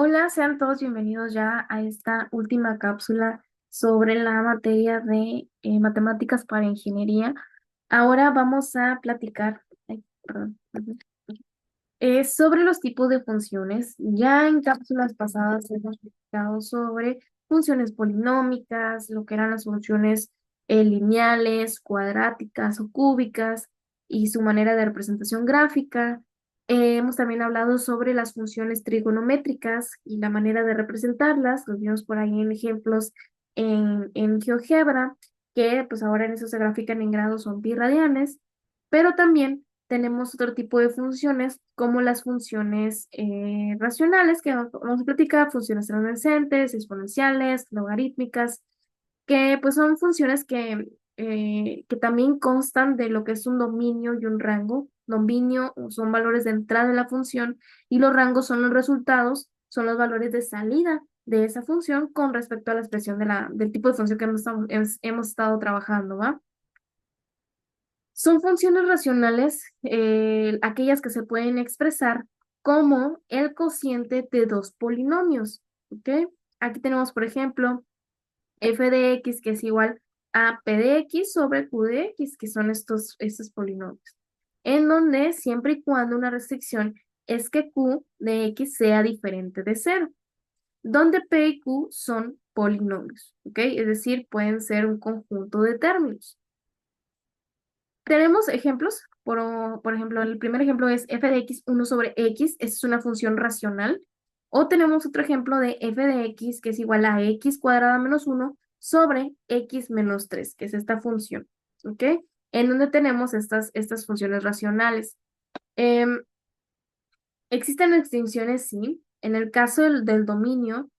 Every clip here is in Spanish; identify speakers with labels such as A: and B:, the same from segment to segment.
A: Hola, sean todos bienvenidos ya a esta última cápsula sobre la materia de matemáticas para ingeniería. Ahora vamos a platicar ay, perdón, sobre los tipos de funciones. Ya en cápsulas pasadas hemos platicado sobre funciones polinómicas, lo que eran las funciones lineales, cuadráticas o cúbicas y su manera de representación gráfica. Hemos también hablado sobre las funciones trigonométricas y la manera de representarlas. Los vimos por ahí en ejemplos en GeoGebra, que pues ahora en eso se grafican en grados o en pi radianes, pero también tenemos otro tipo de funciones como las funciones racionales que vamos a platicar, funciones transversales, exponenciales, logarítmicas, que pues son funciones que también constan de lo que es un dominio y un rango. Dominio son valores de entrada de la función y los rangos son los resultados, son los valores de salida de esa función con respecto a la expresión del tipo de función que hemos estado trabajando, ¿va? Son funciones racionales, aquellas que se pueden expresar como el cociente de dos polinomios, ¿ok? Aquí tenemos, por ejemplo, f de x, que es igual a p de x sobre q de x, que son estos polinomios, en donde siempre y cuando una restricción es que q de x sea diferente de cero, donde p y q son polinomios, ¿ok? Es decir, pueden ser un conjunto de términos. Tenemos ejemplos, por ejemplo, el primer ejemplo es f de x 1 sobre x, esa es una función racional. O tenemos otro ejemplo de f de x que es igual a x cuadrada menos 1 sobre x menos 3, que es esta función, ¿ok? En donde tenemos estas funciones racionales. Em, Existen extinciones, sí. En el caso del dominio,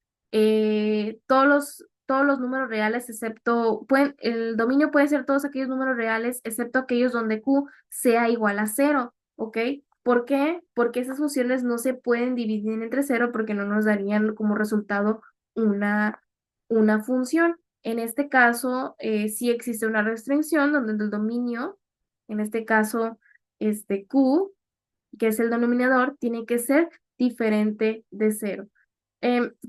A: todos los números reales, el dominio puede ser todos aquellos números reales, excepto aquellos donde Q sea igual a cero, ¿ok? ¿Por qué? Porque esas funciones no se pueden dividir entre cero porque no nos darían como resultado una, una función. En este caso, sí existe una restricción donde el dominio, en este caso, Q, que es el denominador, tiene que ser diferente de cero.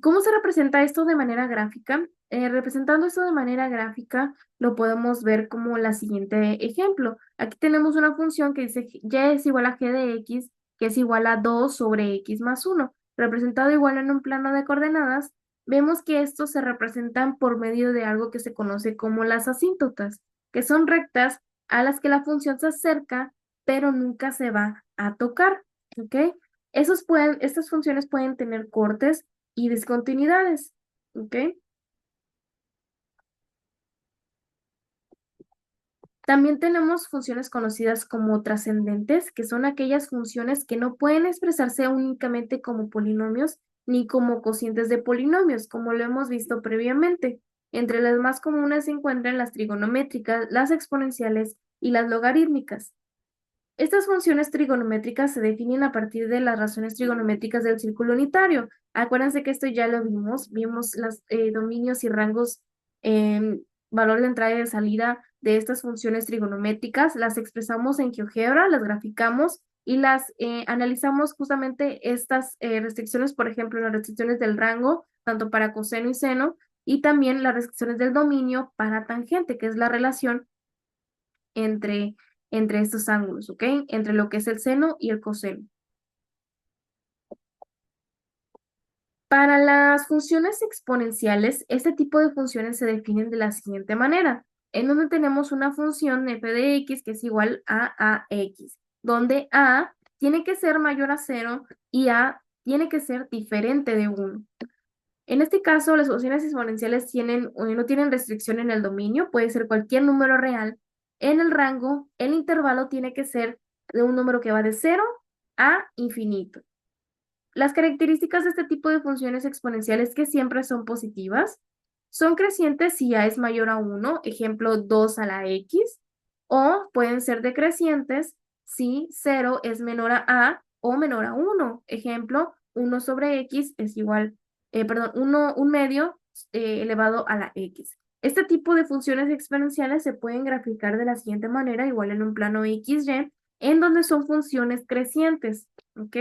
A: ¿Cómo se representa esto de manera gráfica? Representando esto de manera gráfica, lo podemos ver como la siguiente ejemplo. Aquí tenemos una función que dice y es igual a g de x, que es igual a 2 sobre x más 1. Representado igual en un plano de coordenadas, vemos que estos se representan por medio de algo que se conoce como las asíntotas, que son rectas a las que la función se acerca pero nunca se va a tocar, ¿ok? Estas funciones pueden tener cortes y discontinuidades, ¿ok? También tenemos funciones conocidas como trascendentes, que son aquellas funciones que no pueden expresarse únicamente como polinomios ni como cocientes de polinomios, como lo hemos visto previamente. Entre las más comunes se encuentran las trigonométricas, las exponenciales y las logarítmicas. Estas funciones trigonométricas se definen a partir de las razones trigonométricas del círculo unitario. Acuérdense que esto ya lo vimos los dominios y rangos, em, valor de entrada y de salida de estas funciones trigonométricas, las expresamos en GeoGebra, las graficamos y las analizamos justamente estas restricciones, por ejemplo, las restricciones del rango, tanto para coseno y seno, y también las restricciones del dominio para tangente, que es la relación entre, entre estos ángulos, ¿ok? Entre lo que es el seno y el coseno. Para las funciones exponenciales, este tipo de funciones se definen de la siguiente manera, en donde tenemos una función f de x que es igual a ax, donde a tiene que ser mayor a 0 y a tiene que ser diferente de 1. En este caso, las funciones exponenciales no tienen restricción en el dominio, puede ser cualquier número real. En el rango, el intervalo tiene que ser de un número que va de 0 a infinito. Las características de este tipo de funciones exponenciales que siempre son positivas son crecientes si a es mayor a 1, ejemplo 2 a la x, o pueden ser decrecientes si 0 es menor a o menor a 1, ejemplo 1 sobre x es igual, perdón, 1, un medio elevado a la x. Este tipo de funciones exponenciales se pueden graficar de la siguiente manera, igual en un plano XY, en donde son funciones crecientes, ¿ok?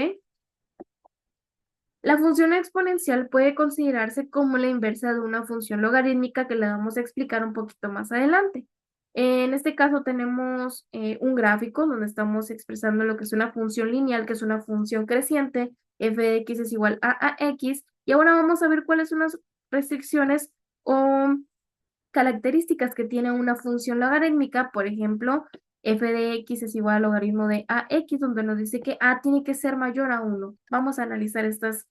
A: La función exponencial puede considerarse como la inversa de una función logarítmica que le vamos a explicar un poquito más adelante. En este caso tenemos un gráfico donde estamos expresando lo que es una función lineal, que es una función creciente, f de x es igual a x, y ahora vamos a ver cuáles son las restricciones o características que tiene una función logarítmica. Por ejemplo, f de x es igual al logaritmo de ax, donde nos dice que a tiene que ser mayor a 1. Vamos a analizar estas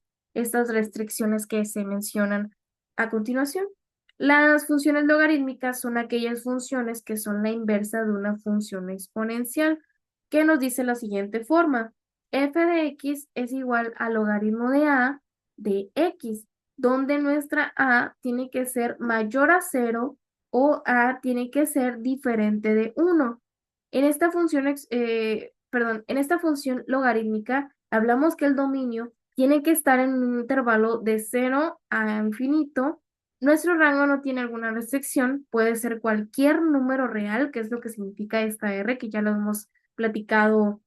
A: restricciones que se mencionan a continuación. Las funciones logarítmicas son aquellas funciones que son la inversa de una función exponencial, que nos dice la siguiente forma: f de x es igual al logaritmo de a de x, donde nuestra a tiene que ser mayor a 0 o a tiene que ser diferente de 1. En esta función, en esta función logarítmica hablamos que el dominio tiene que estar en un intervalo de 0 a infinito. Nuestro rango no tiene alguna restricción, puede ser cualquier número real, que es lo que significa esta R, que ya lo hemos platicado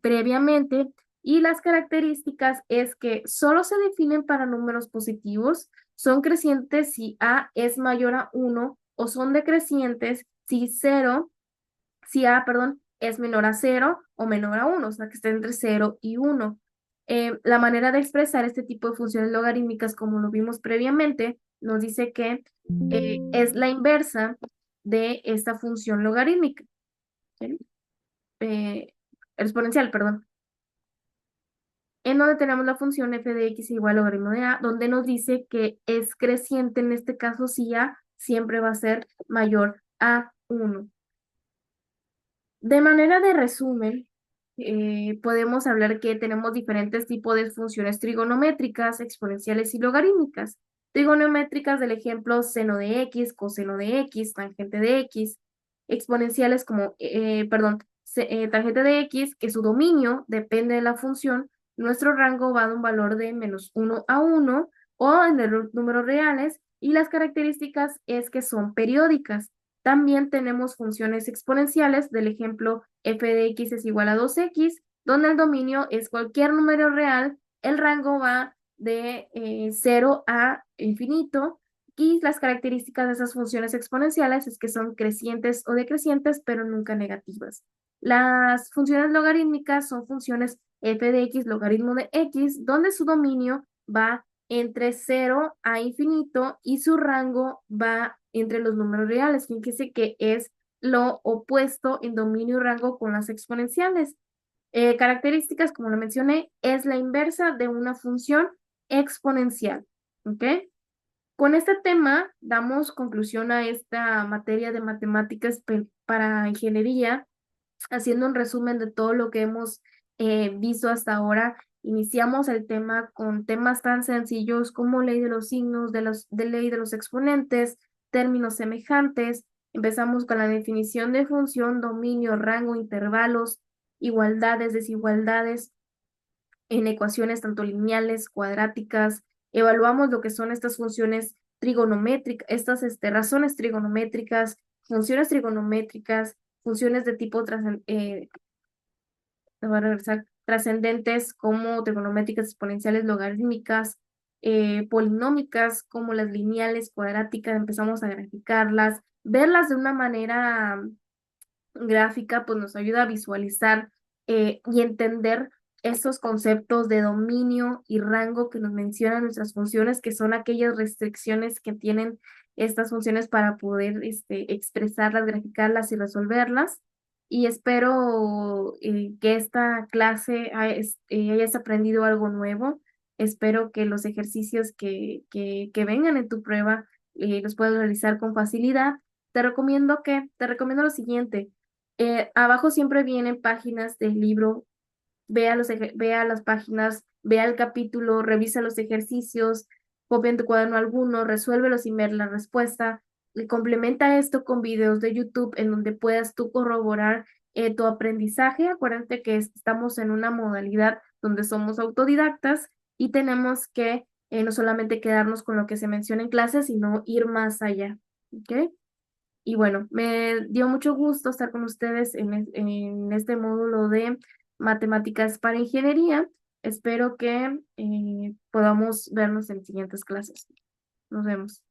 A: previamente. Y las características es que solo se definen para números positivos, son crecientes si A es mayor a 1 o son decrecientes si A, perdón, es menor a 0 o menor a 1, o sea que está entre 0 y 1. La manera de expresar este tipo de funciones logarítmicas, como lo vimos previamente, nos dice que es la inversa de esta función logarítmica, ¿sí? Eh, exponencial, perdón, en donde tenemos la función f de x igual al logaritmo de a, donde nos dice que es creciente, en este caso si a siempre va a ser mayor a 1. De manera de resumen, podemos hablar que tenemos diferentes tipos de funciones trigonométricas, exponenciales y logarítmicas. Trigonométricas del ejemplo seno de x, coseno de x, tangente de x. Exponenciales como, tangente de x, que su dominio depende de la función. Nuestro rango va de un valor de -1 a 1 o en los números reales, y las características es que son periódicas. También tenemos funciones exponenciales del ejemplo f de x es igual a 2x, donde el dominio es cualquier número real, el rango va de 0 a infinito, y las características de esas funciones exponenciales es que son crecientes o decrecientes, pero nunca negativas. Las funciones logarítmicas son funciones f de x logaritmo de x, donde su dominio va entre 0 a infinito y su rango va entre los números reales. Fíjense que es lo opuesto en dominio y rango con las exponenciales. Características, como lo mencioné, es la inversa de una función exponencial. ¿Ok? Con este tema damos conclusión a esta materia de matemáticas para ingeniería, haciendo un resumen de todo lo que hemos visto hasta ahora. Iniciamos el tema con temas tan sencillos como ley de los signos, de ley de los exponentes, términos semejantes. Empezamos con la definición de función, dominio, rango, intervalos, igualdades, desigualdades en ecuaciones tanto lineales, cuadráticas. Evaluamos lo que son estas funciones trigonométricas, estas razones trigonométricas, funciones de tipo voy a regresar, trascendentes como trigonométricas, exponenciales, logarítmicas, polinómicas como las lineales, cuadráticas. Empezamos a graficarlas, verlas de una manera gráfica, pues nos ayuda a visualizar y entender estos conceptos de dominio y rango que nos mencionan nuestras funciones, que son aquellas restricciones que tienen estas funciones para poder expresarlas, graficarlas y resolverlas. Y espero que esta clase hayas aprendido algo nuevo. Espero que los ejercicios que vengan en tu prueba los puedas realizar con facilidad. Te recomiendo lo siguiente. Abajo siempre vienen páginas del libro. Vea las páginas, vea el capítulo, revisa los ejercicios, copia en tu cuaderno alguno, resuélvelo sin ver la respuesta. Y complementa esto con videos de YouTube en donde puedas tú corroborar tu aprendizaje. Acuérdate que estamos en una modalidad donde somos autodidactas y tenemos que no solamente quedarnos con lo que se menciona en clase, sino ir más allá. ¿Ok? Y bueno, me dio mucho gusto estar con ustedes en este módulo de matemáticas para ingeniería. espero que podamos vernos en siguientes clases. Nos vemos.